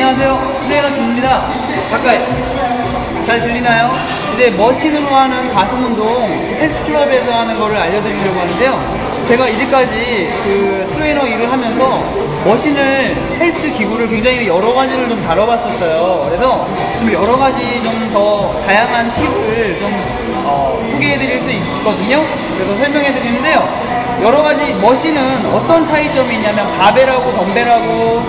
안녕하세요. 트레이너 진입니다. 가까이. 잘 들리나요? 이제 머신으로 하는 가슴 운동 헬스클럽에서 하는 거를 알려드리려고 하는데요. 제가 이제까지 그 트레이너 일을 하면서 머신을 헬스 기구를 굉장히 여러 가지를 좀 다뤄봤었어요. 그래서 좀 여러 가지 좀 더 다양한 팁을 좀 소개해드릴 수 있거든요. 그래서 설명해드리는데요. 여러 가지 머신은 어떤 차이점이 있냐면 바벨하고 덤벨하고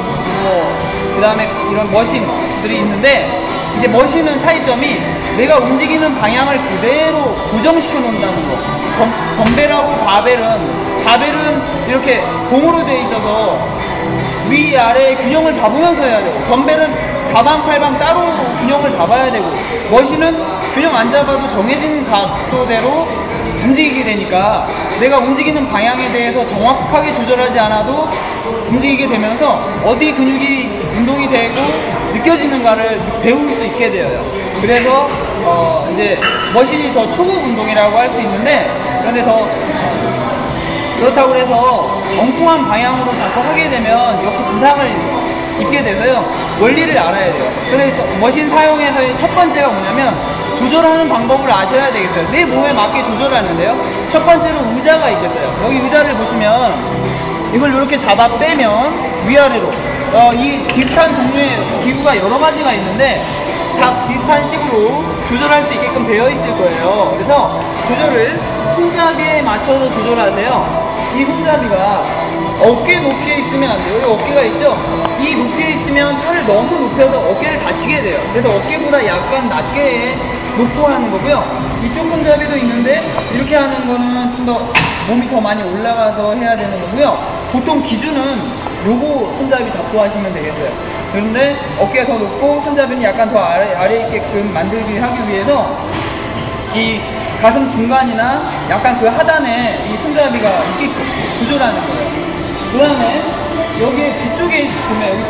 그 다음에 이런 머신들이 있는데, 이제 머신은 차이점이 내가 움직이는 방향을 그대로 고정시켜 놓는다는 거. 덤벨하고 바벨은 이렇게 공으로 되어 있어서 위아래 균형을 잡으면서 해야 되고, 덤벨은 사방팔방 따로 균형을 잡아야 되고, 머신은 균형 안 잡아도 정해진 각도대로 움직이게 되니까 내가 움직이는 방향에 대해서 정확하게 조절하지 않아도 움직이게 되면서 어디 근육이 운동이 되고 느껴지는가를 배울 수 있게 되어요. 그래서 이제 머신이 더 초급 운동이라고 할 수 있는데, 그런데 더 그렇다고 해서 엉뚱한 방향으로 자꾸 하게 되면 역시 부상을 입게 돼서요. 원리를 알아야 돼요. 그래서 머신 사용에서의 첫 번째가 뭐냐면 조절하는 방법을 아셔야 되겠어요. 내 몸에 맞게 조절하는데요. 첫 번째로 의자가 있겠어요. 여기 의자를 보시면 이걸 이렇게 잡아 빼면 위아래로 이 비슷한 종류의 기구가 여러 가지가 있는데 다 비슷한 식으로 조절할 수 있게끔 되어 있을 거예요. 그래서 조절을 손잡이에 맞춰서 조절하세요. 이 손잡이가 어깨 높이에 있으면 안 돼요. 여기 어깨가 있죠? 이 높이에 있으면 팔을 너무 높여서 어깨를 다치게 돼요. 그래서 어깨보다 약간 낮게 놓고 하는 거고요. 이쪽 손잡이도 있는데 이렇게 하는 거는 좀 더 몸이 더 많이 올라가서 해야 되는 거고요. 보통 기준은 요거 손잡이 잡고 하시면 되겠어요. 그런데 어깨가 더 높고 손잡이는 약간 더 아래 있게끔 만들기 하기 위해서 이 가슴 중간이나 약간 그 하단에 이 손잡이가 있게끔 조절하는 거예요. 그 다음에 여기에 뒤쪽에 보면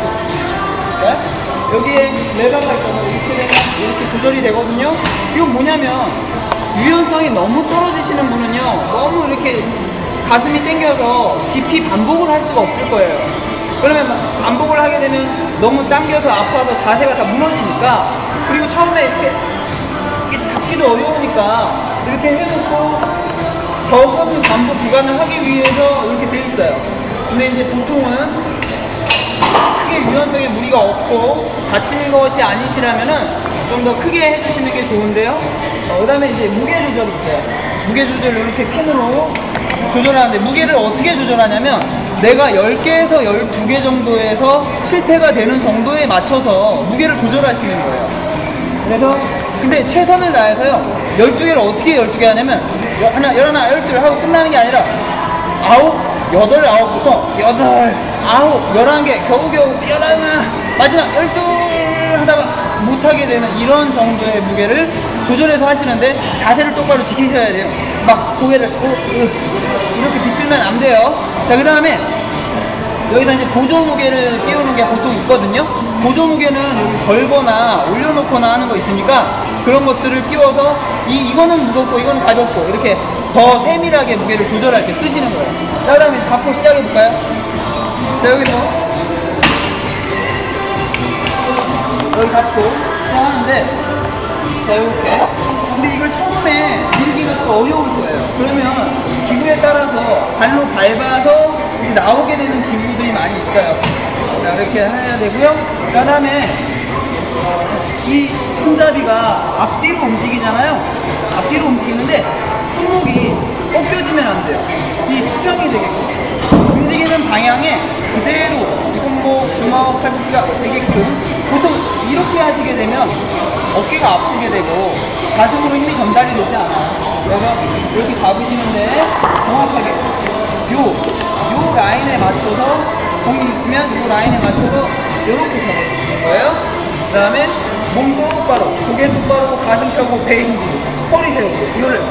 여기에 레버가 있어서 이렇게 되면 이렇게 조절이 되거든요. 이건 뭐냐면 유연성이 너무 떨어지시는 분은요, 너무 이렇게 가슴이 당겨서 깊이 반복을 할 수가 없을 거예요. 그러면 반복을 하게 되면 너무 당겨서 아파서 자세가 다 무너지니까, 그리고 처음에 이렇게 잡기도 어려우니까 이렇게 해놓고 적은 반복 구간을 하기 위해서 이렇게 돼 있어요. 근데 이제 보통은 크게 유연성에 무리가 없고 다치는 것이 아니시라면은 좀 더 크게 해주시는 게 좋은데요. 그 다음에 이제 무게 조절이 있어요. 무게 조절을 이렇게 핀으로 조절하는데, 무게를 어떻게 조절하냐면 내가 10개에서 12개 정도에서 실패가 되는 정도에 맞춰서 무게를 조절하시는 거예요. 그래서 근데 최선을 다해서요, 12개를 어떻게 12개 하냐면 하나, 11, 12 하고 끝나는 게 아니라 9, 8, 9부터 8, 9, 11개, 겨우겨우 11, 마지막 12 하다가 못하게 되는 이런 정도의 무게를 조절해서 하시는데, 자세를 똑바로 지키셔야 돼요. 막 고개를 이렇게 비틀면 안 돼요. 자, 그 다음에 여기다 이제 보조 무게를 끼우는 게 보통 있거든요. 보조 무게는 여기 걸거나 올려놓거나 하는 거 있으니까 그런 것들을 끼워서 이거는 무겁고 이거는 가볍고 이렇게 더 세밀하게 무게를 조절할 때 쓰시는 거예요. 자, 그 다음에 잡고 시작해 볼까요? 자, 여기서 여기 잡고 시작하는데, 자, 이렇게. 근데 이걸 처음에 밀기가 또 어려울 거예요. 그러면 기구에 따라서 발로 밟아서 이렇게 나오게 되는 기구들이 많이 있어요. 자, 이렇게 해야 되고요. 그 다음에 이 손잡이가 앞뒤로 움직이잖아요. 앞뒤로 움직이는데 손목이 꺾여지면 안 돼요. 이 수평이 되게끔 움직이는 방향에 그대로 손목, 주먹, 팔꿈치가 되게끔. 보통 이렇게 하시게 되면 어깨가 아프게 되고 가슴으로 힘이 전달이 되지 않아요. 그래서 이렇게 잡으시는데 정확하게 요 라인에 맞춰서, 공이 있으면 요 라인에 맞춰서 이렇게 잡아주시는 거예요. 그 다음에 몸도 똑바로, 고개 똑바로, 가슴 펴고, 배 힘주고, 허리 세우고, 이거를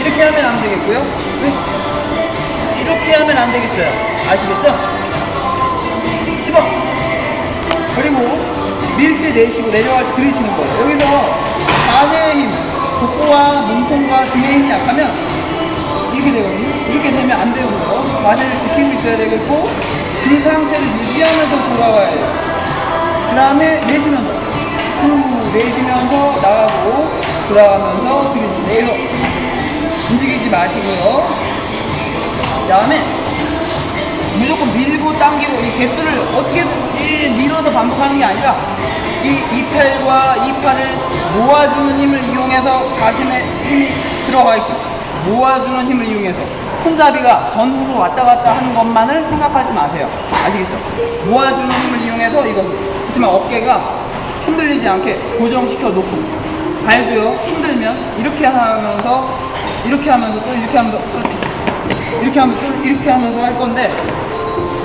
이렇게 하면 안 되겠고요. 이렇게 하면 안 되겠어요. 아시겠죠? 집어! 그리고 밀 때 내쉬고 내려갈 때 들이쉬는 거예요. 여기서 자세의 힘, 복부와 몸통과 등의 힘이 약하면 이렇게 되거든요. 이렇게 되면 안 되고요. 자세를 지키고 있어야 되겠고 그 상태를 유지하면서 돌아와야 해요. 다음에 내쉬면서 후 내쉬면서 나가고 돌아가면서 들이쉬고 움직이지 마시고요. 그 다음에 무조건 밀고 당기고 이 개수를 어떻게든 밀어서 반복하는 게 아니라 이 팔과 이 팔을 모아주는 힘을 이용해서 가슴에 힘이 들어가 있고 모아주는 힘을 이용해서 손잡이가 전후로 왔다 갔다 하는 것만을 생각하지 마세요. 아시겠죠? 모아주는 힘을 이용해서 이것을 하지만 어깨가 흔들리지 않게 고정시켜 놓고 발도요 힘들면 이렇게 하면서 또 이렇게 하면서 또 이렇게 하면서 할 건데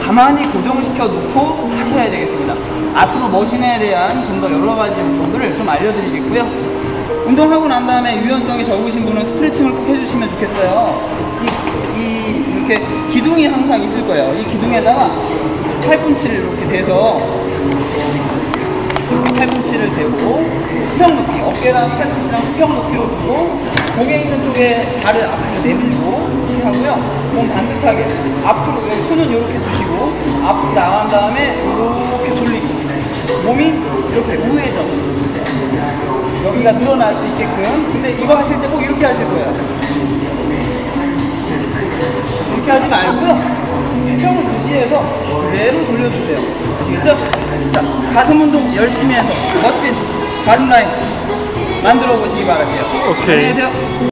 가만히 고정시켜 놓고 하셔야 되겠습니다. 앞으로 머신에 대한 좀 더 여러 가지 정보를 좀 알려드리겠고요. 운동하고 난 다음에 유연성이 적으신 분은 스트레칭을 꼭 해주시면 좋겠어요. 이렇게 기둥이 항상 있을 거예요. 이 기둥에다가 팔꿈치를 이렇게 대서 팔꿈치를 대고 수평 높이, 어깨랑 팔꿈치랑 수평 높이로 두고 목에 있는 쪽에 발을 앞으로 내밀고 이렇게 하고요. 몸 반듯하게 앞으로 손은 이렇게 주시고 앞으로 나간 다음에 이렇게 돌리고 몸이 이렇게 우회전 여기가 늘어날 수 있게끔. 근데 이거 하실 때 꼭 이렇게 하실 거예요. 이렇게 하지 말고요. 수평을 유지해서 그대로 돌려주세요. 아시겠죠? 자, 가슴 운동 열심히 해서 멋진 가슴 라인 만들어 보시기 바랄게요. 오케이. 안녕히 계세요.